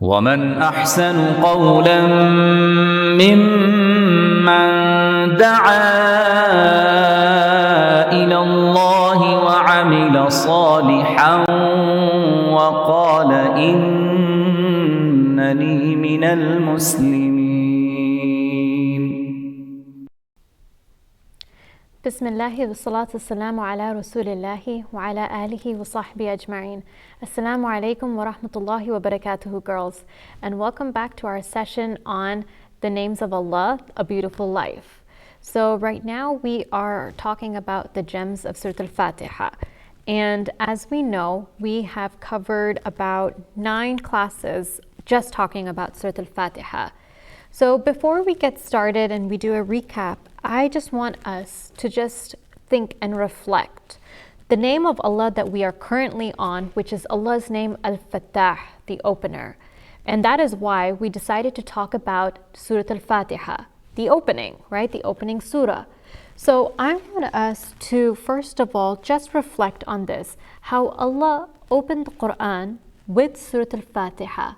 ومن أحسن قولا ممن دعا إلى الله وعمل صالحا وقال إنني من المسلمين. بسم الله والصلاة والسلام على رسول الله وعلى آله وصحبه أجمعين. Assalamu alaikum wa rahmatullahi wa barakatuhu, girls, and welcome back to our session on the names of Allah, a beautiful life. So right now we are talking about the gems of Surah Al-Fatiha, and as we know, we have covered about 9 classes just talking about Surah Al-Fatiha. So before we get started and we do a recap, I just want us to just think and reflect. The name of Allah that we are currently on, which is Allah's name Al-Fatah, the opener. And that is why we decided to talk about Surah Al-Fatiha, the opening, right? The opening surah. So I want us to, first of all, just reflect on this, how Allah opened the Quran with Surah Al-Fatiha,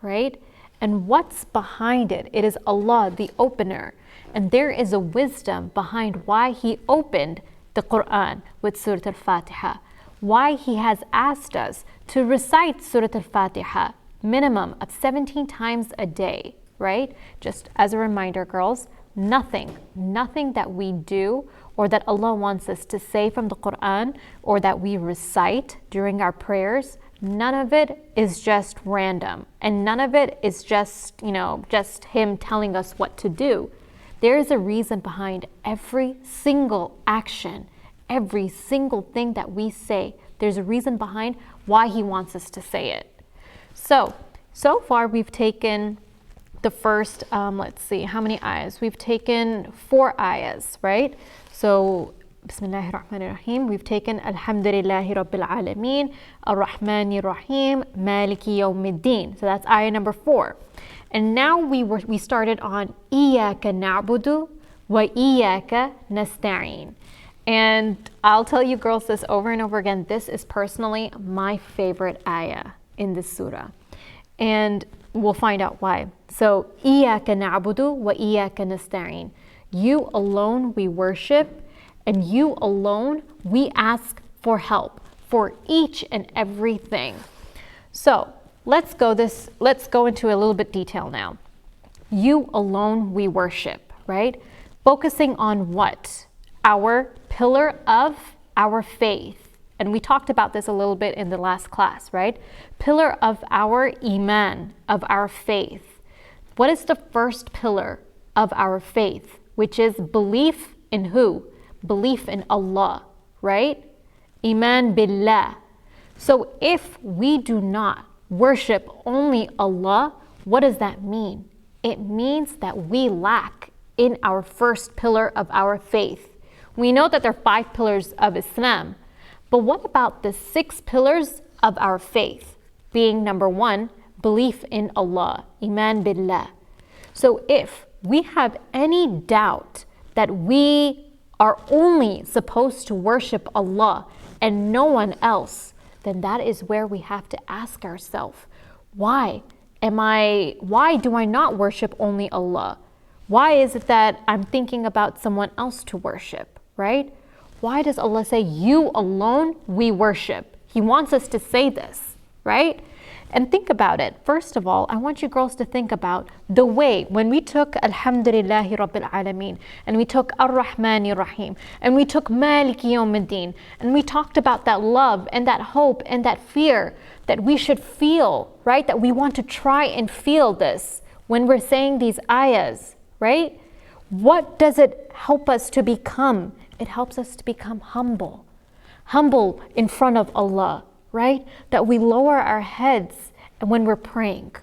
right? And what's behind it? It is Allah, the opener. And there is a wisdom behind why He opened the Quran with Surah Al-Fatiha, why He has asked us to recite Surah Al-Fatiha minimum of 17 times a day, right? Just as a reminder, girls, nothing that we do or that Allah wants us to say from the Quran or that we recite during our prayers, none of it is just random, and none of it is just, just Him telling us what to do. There is a reason behind every single action, every single thing that we say. There's a reason behind why He wants us to say it. So far we've taken the first, let's see, how many ayahs? We've taken 4 ayahs, right? So, Bismillahir Rahmanir Rahim. We've taken Alhamdulillahi Rabbil Alameen, Ar-Rahmanir Rahim, Maliki Yawmiddin. So that's ayah number 4. And now we started on Iyaka na'budu wa Iyaka nasta'in. And I'll tell you girls this over and over again. This is personally my favorite ayah in this surah. And we'll find out why. So Iyaka na'budu wa Iyaka nasta'in. You alone we worship, and you alone we ask for help for each and everything. So let's go into a little bit detail now. You alone we worship, right? Focusing on what? Our pillar of our faith. And we talked about this a little bit in the last class, right? Pillar of our iman, of our faith. What is the first pillar of our faith? Which is belief in who? Belief in Allah, right? Iman billah. So if we do not worship only Allah, what does that mean? It means that we lack in our first pillar of our faith. We know that there are 5 pillars of Islam, but what about the 6 pillars of our faith? Being number 1, belief in Allah, Iman billah. So if we have any doubt that we are only supposed to worship Allah and no one else, then that is where we have to ask ourselves, why do I not worship only Allah? Why is it that I'm thinking about someone else to worship, right? Why does Allah say, you alone we worship? He wants us to say this, right? And think about it. First of all, I want you girls to think about the way when we took Alhamdulillahi Rabbil Alameen, and we took Ar-Rahmanir Rahim, and we took Maliki Yawmiddin, and we talked about that love and that hope and that fear that we should feel, right? That we want to try and feel this when we're saying these ayahs, right? What does it help us to become? It helps us to become humble in front of Allah, right? That we lower our heads when we're praying,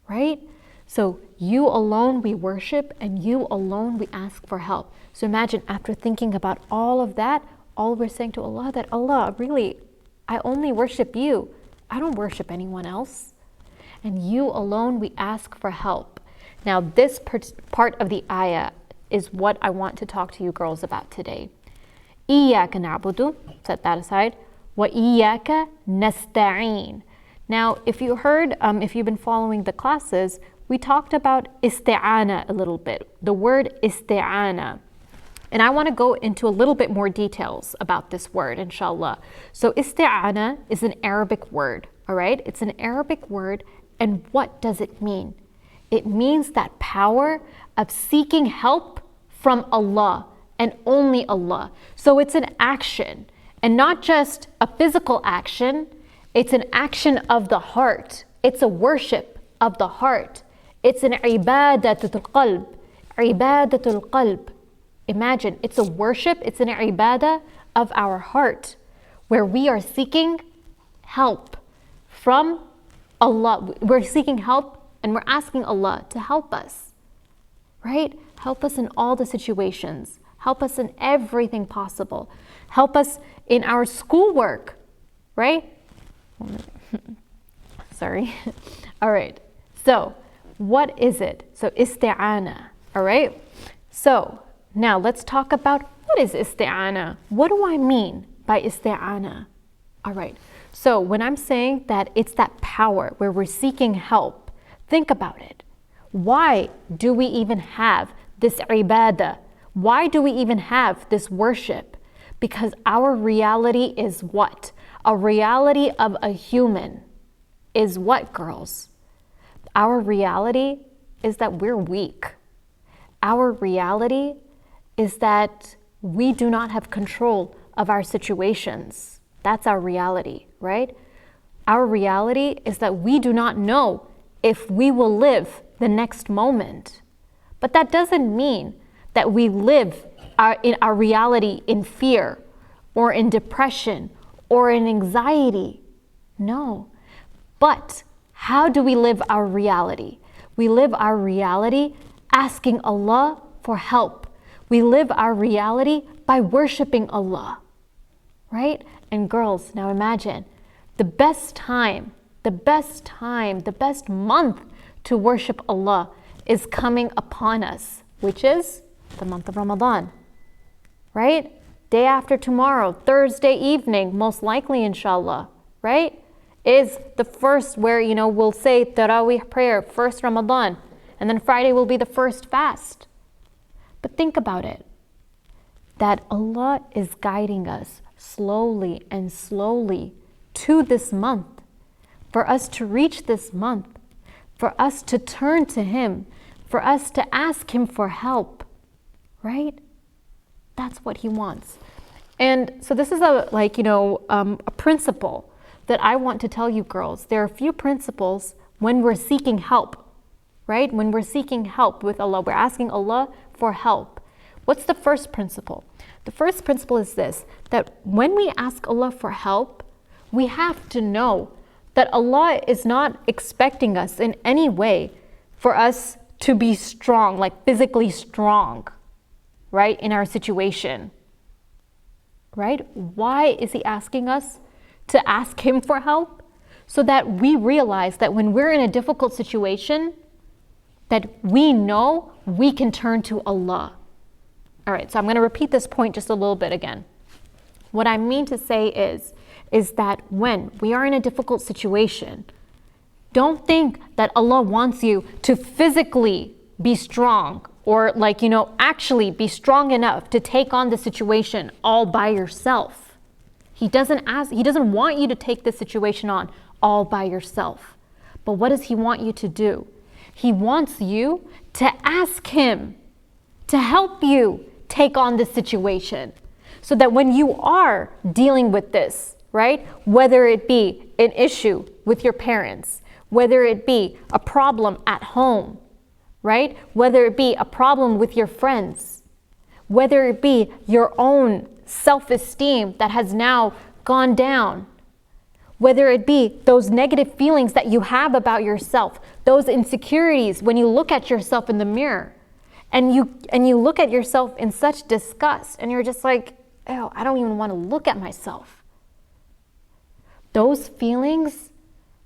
right? So you alone we worship, and you alone we ask for help. So imagine after thinking about all of that, all we're saying to Allah, that Allah, really, I only worship you. I don't worship anyone else. And you alone we ask for help. Now this part of the ayah is what I want to talk to you girls about today. Iyaka na'budu, set that aside. Wa iyaka nasta'in. Now, if you heard, if you've been following the classes, we talked about isti'ana a little bit, the word isti'ana. And I want to go into a little bit more details about this word, inshallah. So isti'ana is an Arabic word, all right? It's an Arabic word, and what does it mean? It means that power of seeking help from Allah and only Allah. So it's an action, and not just a physical action, it's an action of the heart. It's a worship of the heart. It's an ibadatul qalb, ibadatul qalb. Imagine, it's a worship, it's an ibadah of our heart, where we are seeking help from Allah. We're seeking help and we're asking Allah to help us, right? Help us in all the situations. Help us in everything possible. Help us in our schoolwork, right? Sorry. All right. So, what is it? So, isti'ana, all right? So, now let's talk about what is isti'ana. What do I mean by isti'ana? All right. So, when I'm saying that it's that power where we're seeking help, think about it. Why do we even have this ibadah? Why do we even have this worship? Because our reality is what? A reality of a human is what, girls? Our reality is that we're weak. Our reality is that we do not have control of our situations. That's our reality, right? Our reality is that we do not know if we will live the next moment. But that doesn't mean that we live in our reality in fear or in depression or in anxiety. No. But how do we live our reality? We live our reality asking Allah for help. We live our reality by worshiping Allah, right? And girls, now imagine the best month to worship Allah is coming upon us, which is the month of Ramadan, right? Day after tomorrow, Thursday evening, most likely, inshallah, right? Is the first where, we'll say Taraweeh prayer, first Ramadan, and then Friday will be the first fast. But think about it, that Allah is guiding us slowly and slowly to this month, for us to reach this month, for us to turn to Him, for us to ask Him for help, right? That's what He wants. And so this is a principle that I want to tell you girls. There are a few principles when we're seeking help, right? When we're seeking help with Allah, we're asking Allah for help. What's the first principle? The first principle is this, that when we ask Allah for help, we have to know that Allah is not expecting us in any way for us to be strong, like physically strong, right, in our situation, right? Why is He asking us to ask Him for help? So that we realize that when we're in a difficult situation, that we know we can turn to Allah. All right, so I'm going to repeat this point just a little bit again. What I mean to say is that when we are in a difficult situation, don't think that Allah wants you to physically be strong or actually be strong enough to take on the situation all by yourself. He doesn't want you to take this situation on all by yourself. But what does He want you to do? He wants you to ask Him to help you take on this situation, so that when you are dealing with this, right, whether it be an issue with your parents, whether it be a problem at home, right, whether it be a problem with your friends, whether it be your own self-esteem that has now gone down, whether it be those negative feelings that you have about yourself, those insecurities when you look at yourself in the mirror, and you look at yourself in such disgust, and you're just like, ew, I don't even want to look at myself. Those feelings,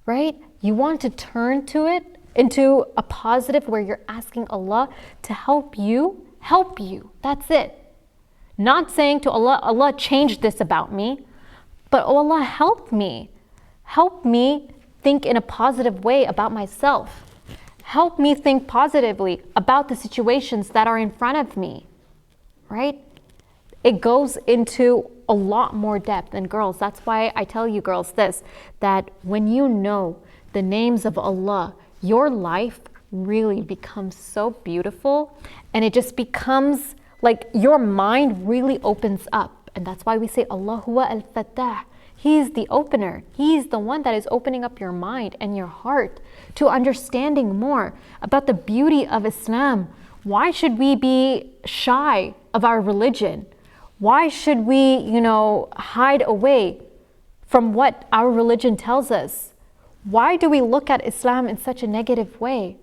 right? You want to turn to it into a positive where you're asking Allah to help you. That's it. Not saying to Allah, Allah, change this about me, but oh Allah, help me think in a positive way about myself. Help me think positively about the situations that are in front of me, right? It goes into a lot more depth. And girls, that's why I tell you girls this, that when you know the names of Allah, your life really becomes so beautiful, and it just becomes like your mind really opens up. And that's why we say Allah huwa al-Fatah. He's the opener. He's the one that is opening up your mind and your heart to understanding more about the beauty of Islam. Why should we be shy of our religion? Why should we, hide away from what our religion tells us? Why do we look at Islam in such a negative way?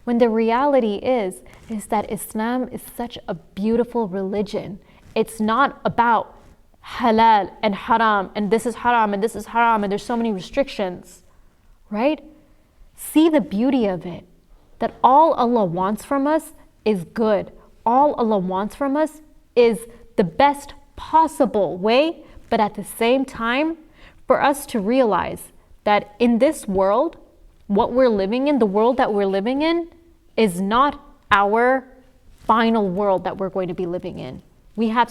When the reality is that Islam is such a beautiful religion. It's not about halal and haram, and this is haram, and this is haram, and there's so many restrictions, right? See the beauty of it, that all Allah wants from us is good. All Allah wants from us is the best possible way, but at the same time, for us to realize that in this world, what we're living in, the world that we're living in, is not our final world that we're going to be living in. We have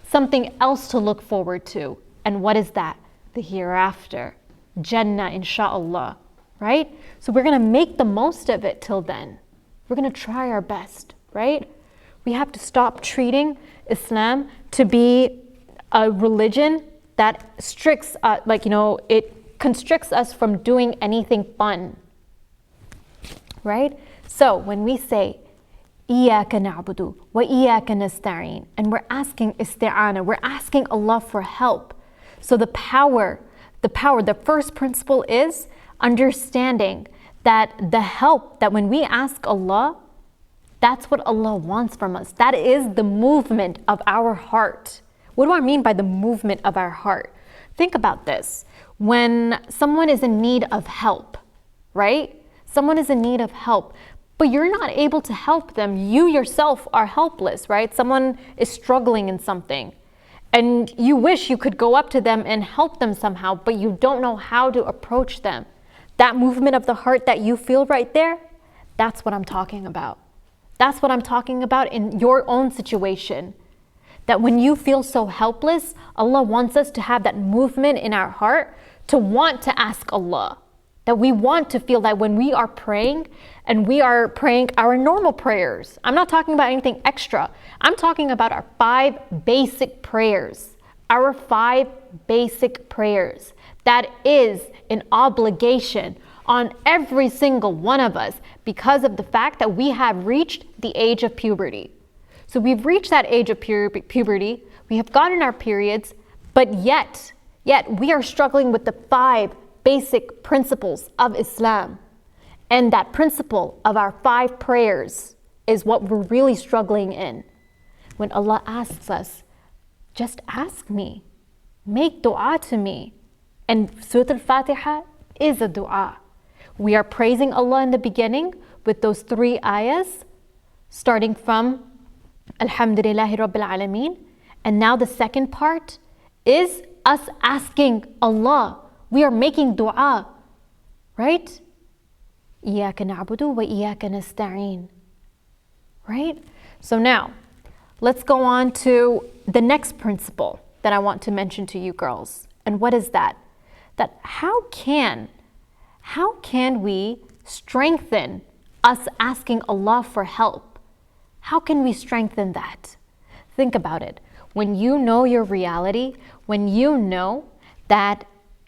something else to look forward to. And what is that? The hereafter. Jannah, inshallah, right? So we're going to make the most of it till then. We're going to try our best, right? We have to stop treating Islam to be a religion that it constricts us from doing anything fun, right? So when we say إِيَّاكَ نَعْبُدُ وَإِيَّاكَ نَسْتَعِينَ, and we're asking isti'ana, we're asking Allah for help. So the first principle is understanding that the help, that when we ask Allah, that's what Allah wants from us. That is the movement of our heart. What do I mean by the movement of our heart? Think about this. When someone is in need of help, right? Someone is in need of help, but you're not able to help them. You yourself are helpless, right? Someone is struggling in something, and you wish you could go up to them and help them somehow, but you don't know how to approach them. That movement of the heart that you feel right there, that's what I'm talking about. That's what I'm talking about in your own situation. That when you feel so helpless, Allah wants us to have that movement in our heart to want to ask Allah. That we want to feel that when we are praying, and we are praying our normal prayers. I'm not talking about anything extra. I'm talking about our 5 basic prayers. Our 5 basic prayers. That is an obligation on every single one of us because of the fact that we have reached the age of puberty. So we've reached that age of puberty, we have gotten our periods, but yet we are struggling with the 5 basic principles of Islam. And that principle of our 5 prayers is what we're really struggling in. When Allah asks us, just ask me, make dua to me. And Surah Al-Fatiha is a dua. We are praising Allah in the beginning with those 3 ayahs, starting from Alhamdulillahi Rabbil Alameen. And now the second part is us asking Allah. We are making dua, right? إِيَّاكَ نَعْبُدُ وَإِيَّاكَ نَسْتَعِينَ. Right? So now, let's go on to the next principle that I want to mention to you girls. And what is that? That how can we strengthen us asking Allah for help? How can we strengthen that? Think about it. When you know your reality, when you know that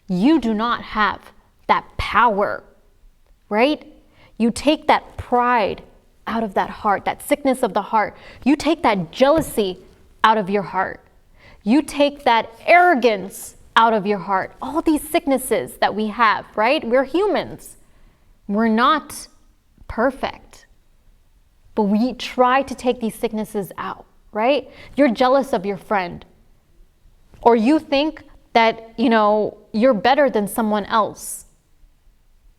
you do not have that power, right? You take that pride out of that heart, that sickness of the heart. You take that jealousy out of your heart. You take that arrogance out of your heart. All these sicknesses that we have, right? We're humans. We're not perfect. But we try to take these sicknesses out, right? You're jealous of your friend. Or you think that, you're better than someone else,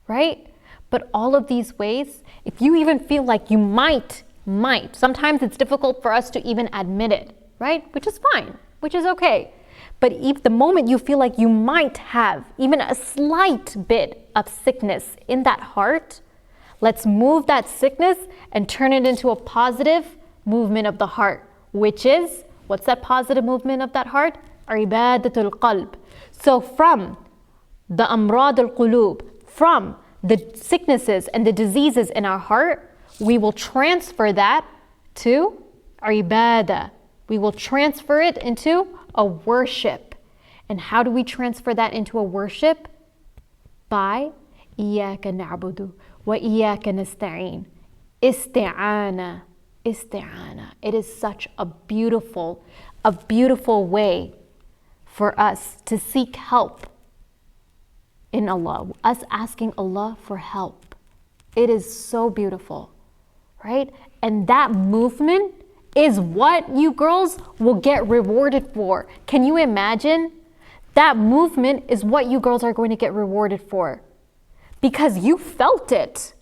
right? But all of these ways, if you even feel like you might, sometimes it's difficult for us to even admit it, right? Which is fine, which is okay. But if the moment you feel like you might have even a slight bit of sickness in that heart, let's move that sickness and turn it into a positive movement of the heart, which is, what's that positive movement of that heart? Ibadatul qalb. So from the amrad al-qulub, from the sicknesses and the diseases in our heart, we will transfer that to ibadah. We will transfer it into a worship. And how do we transfer that into a worship? By Iyaka na'budu wa iyaka nasta'een. Isti'ana. Isti'ana. It is such a beautiful way for us to seek help in Allah. Us asking Allah for help. It is so beautiful, right? And that movement is what you girls will get rewarded for. Can you imagine? That movement is what you girls are going to get rewarded for, because you felt it.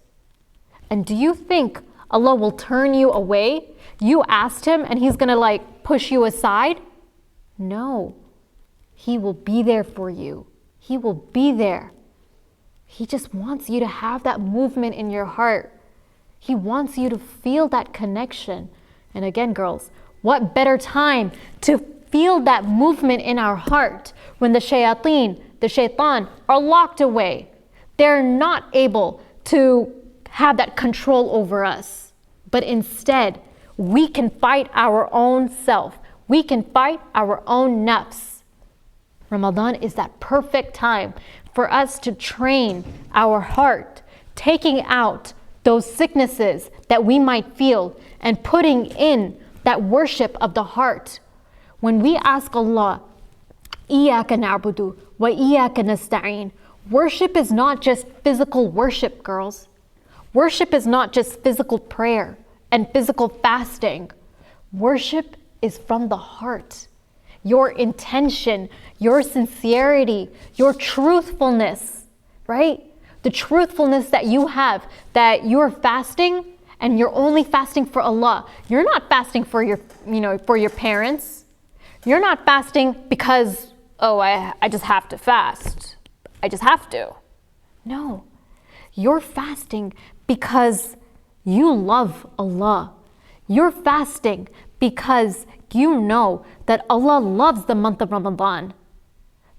And do you think Allah will turn you away? You asked Him and He's gonna like push you aside? No. He will be there for you. He will be there. He just wants you to have that movement in your heart. He wants you to feel that connection. And again, girls, what better time to feel that movement in our heart when the shaitan are locked away. They're not able to have that control over us. But instead, we can fight our own self. We can fight our own nafs. Ramadan is that perfect time for us to train our heart, taking out those sicknesses that we might feel and putting in that worship of the heart. When we ask Allah, Iyaka na'budu wa iyaka nasta'een, worship is not just physical worship, girls. Worship is not just physical prayer and physical fasting. Worship is from the heart. Your intention, your sincerity, your truthfulness, right? The truthfulness that you have, that you're fasting and you're only fasting for Allah. You're not fasting for your, for your parents. You're not fasting because, I just have to fast. I just have to. No, you're fasting because you love Allah. You're fasting because you know that Allah loves the month of Ramadan,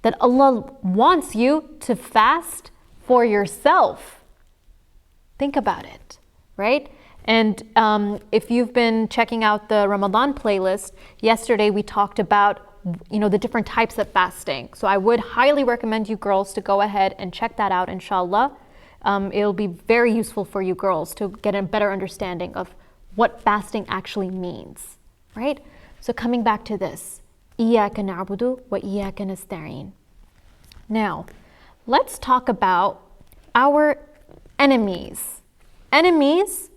that Allah wants you to fast for yourself. Think about it, right? And if you've been checking out the Ramadan playlist, yesterday we talked about the different types of fasting. So I would highly recommend you girls to go ahead and check that out, inshallah. It'll be very useful for you girls to get a better understanding of what fasting actually means, right? So coming back to this, Iyaka na'budu wa iyaka nasta'een. Now, let's talk about our enemies. Enemies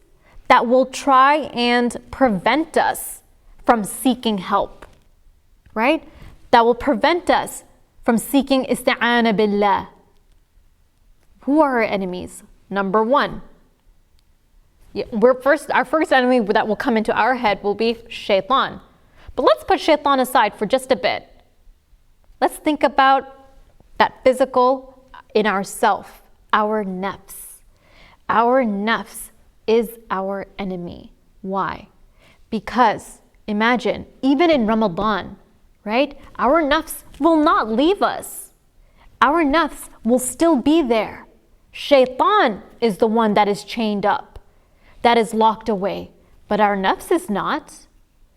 that will try and prevent us from seeking help, right? That will prevent us from seeking isti'ana billah. Who are our enemies? Number one, our first enemy that will come into our head will be shaitan. But let's put shaitan aside for just a bit. Let's think about that physical in ourself, our nafs. Our nafs is our enemy. Why? Because imagine, even in Ramadan, right? Our nafs will not leave us. Our nafs will still be there. Shaitan is the one that is chained up, that is locked away, but our nafs is not.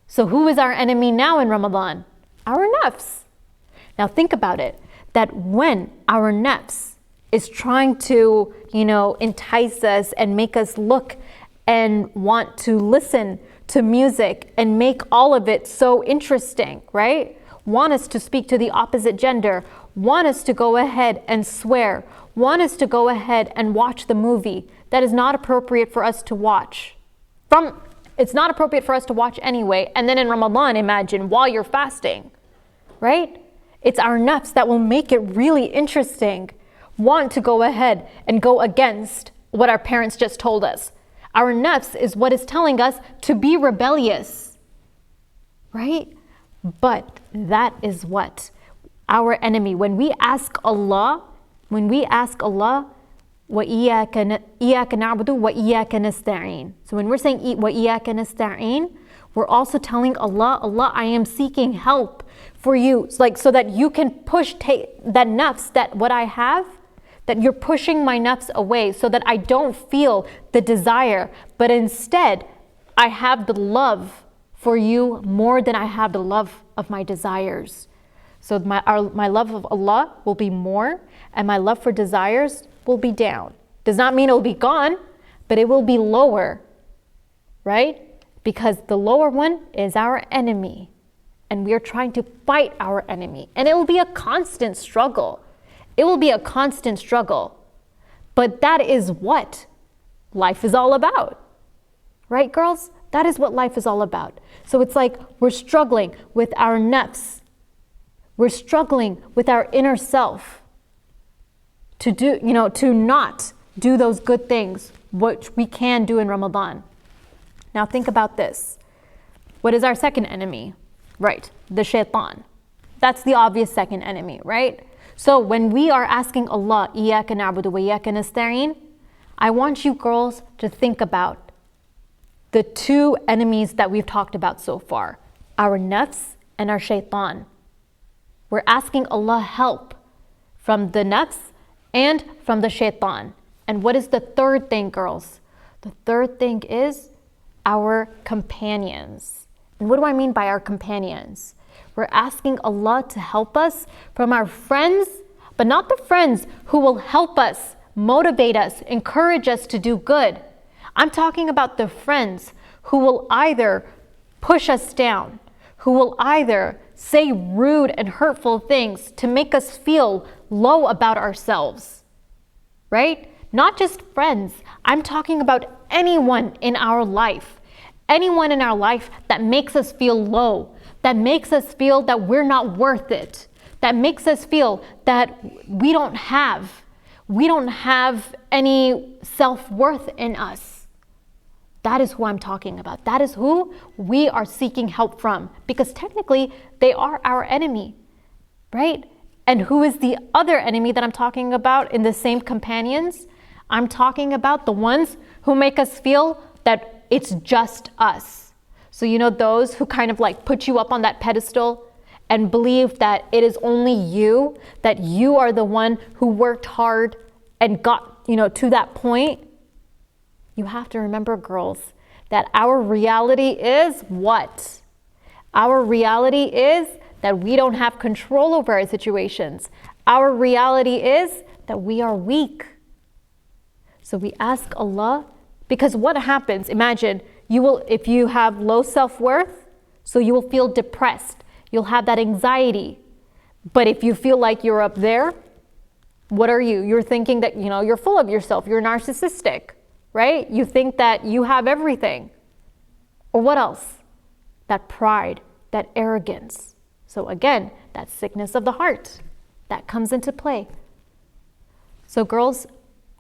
So who is our enemy now in Ramadan? Our nafs. Now think about it, that when our nafs is trying to, entice us and make us look and want to listen to music and make all of it so interesting, right? Want us to speak to the opposite gender, want us to go ahead and swear, want us to go ahead and watch the movie that is not appropriate for us to watch. It's not appropriate for us to watch anyway, and then in Ramadan, imagine, while you're fasting, right? It's our nafs that will make it really interesting, want to go ahead and go against what our parents just told us. Our nafs is what is telling us to be rebellious, right? But that is what our enemy. When we ask Allah, وَإِيَّاكَ نَعْبُدُ وَإِيَّاكَ نَسْتَعِينُ. So when we're saying وَإِيَّاكَ نَسْتَعِينُ, we're also telling Allah, Allah, I am seeking help for you. So that you can take that nafs, that what I have, that you're pushing my nafs away so that I don't feel the desire, but instead I have the love for you more than I have the love of my desires. So my love of Allah will be more, and my love for desires will be down. Does not mean it will be gone, but it will be lower, right? Because the lower one is our enemy, and we are trying to fight our enemy. And it will be a constant struggle. It will be a constant struggle. But that is what life is all about. Right, girls? That is what life is all about. So it's like we're struggling with our nafs. We're struggling with our inner self to not do those good things, which we can do in Ramadan. Now think about this. What is our second enemy? Right, the shaitan. That's the obvious second enemy, right? So when we are asking Allah, إِيَّاكَ نَعْبُدُ وَإِيَّاكَ نَسْتَعِينُ, I want you girls to think about the two enemies that we've talked about so far, our nafs and our shaitan. We're asking Allah help from the nafs and from the shaitan. And what is the third thing, girls? The third thing is our companions. And what do I mean by our companions? We're asking Allah to help us from our friends, but not the friends who will help us, motivate us, encourage us to do good. I'm talking about the friends who will either push us down, who will either say rude and hurtful things to make us feel low about ourselves, right? Not just friends. I'm talking about anyone in our life. Anyone in our life that makes us feel low, that makes us feel that we're not worth it, that makes us feel that we don't have any self-worth in us. That is who I'm talking about. That is who we are seeking help from, because technically they are our enemy, right? And who is the other enemy that I'm talking about in the same companions? I'm talking about the ones who make us feel that it's just us. So those who kind of like put you up on that pedestal and believe that it is only you, that you are the one who worked hard and got, to that point. You have to remember, girls, that our reality is what? Our reality is that we don't have control over our situations. Our reality is that we are weak. So we ask Allah, because what happens? Imagine if you have low self-worth, so you will feel depressed. You'll have that anxiety. But if you feel like you're up there, what are you? You're thinking that, you're full of yourself. You're narcissistic, right? You think that you have everything. Or what else? That pride, that arrogance. So again, that sickness of the heart, that comes into play. So girls,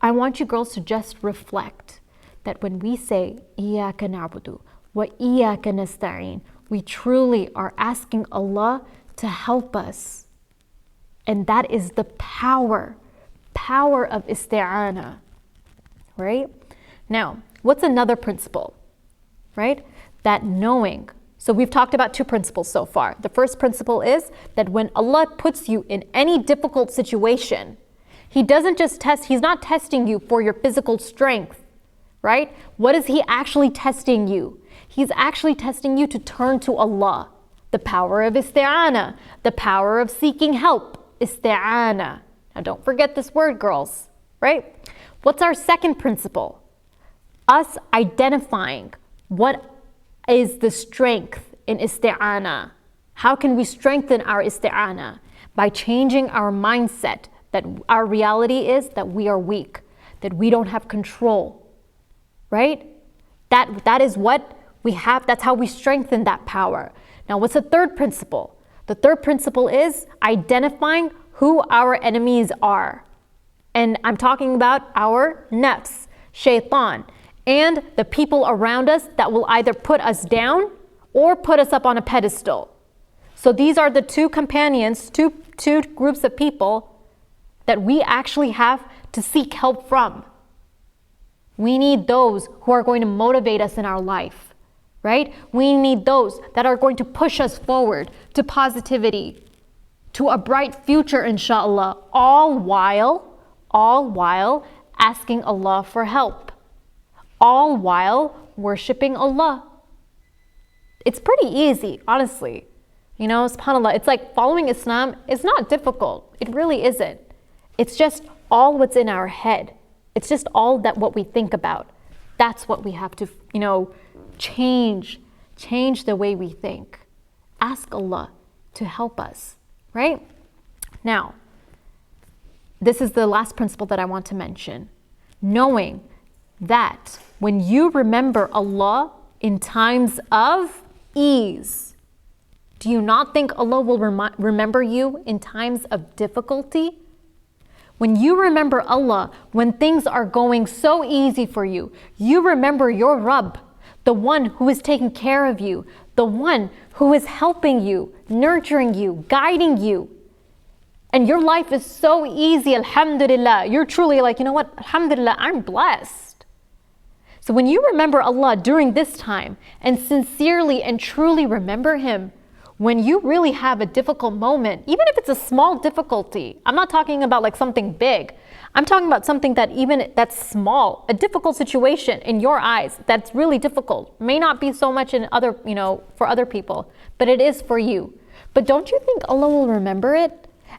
I want you girls to just reflect that when we say, إِيَّاكَ نَعْبُدُ وَإِيَّاكَ نَسْتَعِينُ, we truly are asking Allah to help us. And that is the power of isti'ana, right? Now, what's another principle, right? That knowing. So we've talked about two principles so far. The first principle is that when Allah puts you in any difficult situation, He doesn't just He's not testing you for your physical strength, right? What is He actually testing you? He's actually testing you to turn to Allah. The power of isti'ana, the power of seeking help, isti'ana. Now don't forget this word, girls, right? What's our second principle? Us identifying what is the strength in isti'ana. How can we strengthen our isti'ana? By changing our mindset that our reality is that we are weak, that we don't have control, right? That is what we have. That's how we strengthen that power. Now, what's the third principle? The third principle is identifying who our enemies are. And I'm talking about our nafs, shaitan, and the people around us that will either put us down or put us up on a pedestal. So these are the two companions, two two groups of people that we actually have to seek help from. We need those who are going to motivate us in our life, right? We need those that are going to push us forward to positivity, to a bright future, inshallah, all while asking Allah for help, all while worshiping Allah. It's pretty easy, honestly. You know, subhanAllah, it's like following Islam is not difficult. It really isn't. It's just all what's in our head. It's just all that what we think about. That's what we have to, change the way we think. Ask Allah to help us, right? Now, this is the last principle that I want to mention. Knowing that when you remember Allah in times of ease, do you not think Allah will remember you in times of difficulty? When you remember Allah, when things are going so easy for you, you remember your Rabb, the one who is taking care of you, the one who is helping you, nurturing you, guiding you. And your life is so easy, alhamdulillah. You're truly like, you know what, alhamdulillah, I'm blessed. So when you remember Allah during this time and sincerely and truly remember Him, when you really have a difficult moment, even if it's a small difficulty, I'm not talking about like something big. I'm talking about something that's small, a difficult situation in your eyes that's really difficult. May not be so much in other, for other people, but it is for you. But don't you think Allah will remember it?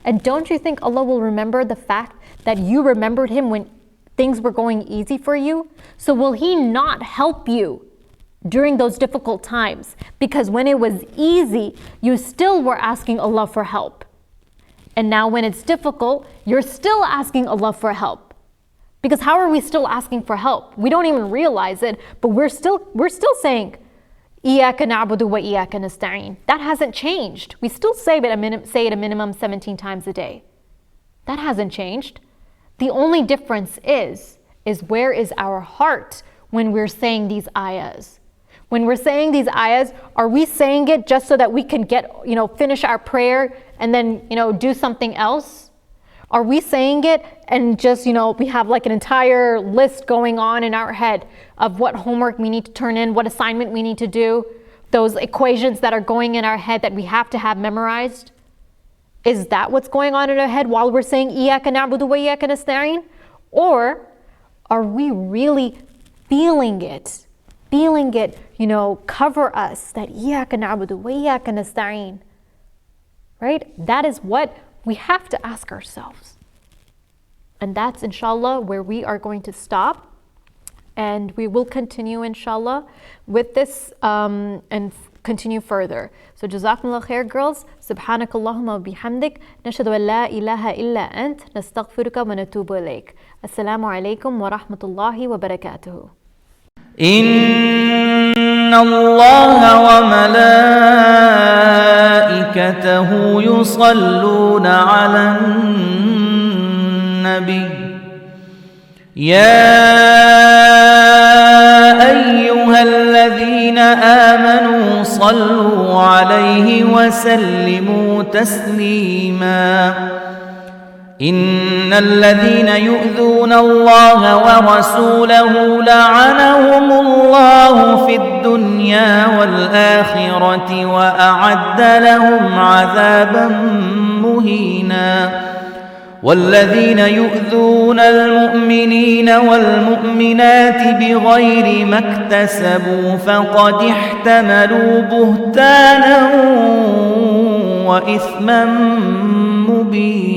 And don't you think Allah will remember the fact that you remembered Him when things were going easy for you? So will He not help you during those difficult times? Because when it was easy, you still were asking Allah for help. And now when it's difficult, you're still asking Allah for help. Because how are we still asking for help? We don't even realize it, but we're still saying, إِيَّاكَ نَعْبُدُ وَإِيَّاكَ نَسْتَعِينُ. That hasn't changed. We still say it a minimum 17 times a day. That hasn't changed. The only difference is where is our heart when we're saying these ayahs? When we're saying these ayahs, are we saying it just so that we can finish our prayer and then, do something else? Are we saying it and just, we have like an entire list going on in our head of what homework we need to turn in, what assignment we need to do, those equations that are going in our head that we have to have memorized? Is that what's going on in our head while we're saying إِيَّاكَ نَعْبُدُ وَإِيَّاكَ نَسْتَعِينُ? Or are we really feeling it, cover us, that إِيَّاكَ نَعْبُدُ وَإِيَّاكَ نَسْتَعِينُ, right? That is what we have to ask ourselves. And that's inshallah where we are going to stop. And we will continue inshallah with this and continue further. So jazakumullah khair, girls. Subhanakallahumma bihamdik. Nashhadu an la ilaha illa ant. Nastaghfiruka wa natubu ilayk. Assalamu alaikum wa rahmatullahi wa barakatuhu. إن الله وملائكته يصلون على النبي يا أيها الذين آمنوا صلوا عليه وسلموا تسليما إن الذين يؤذون الله ورسوله لعنهم الله في الدنيا والآخرة وأعد لهم عذابا مهينا والذين يؤذون المؤمنين والمؤمنات بغير ما اكتسبوا فقد احتملوا بهتانا وإثما مبينا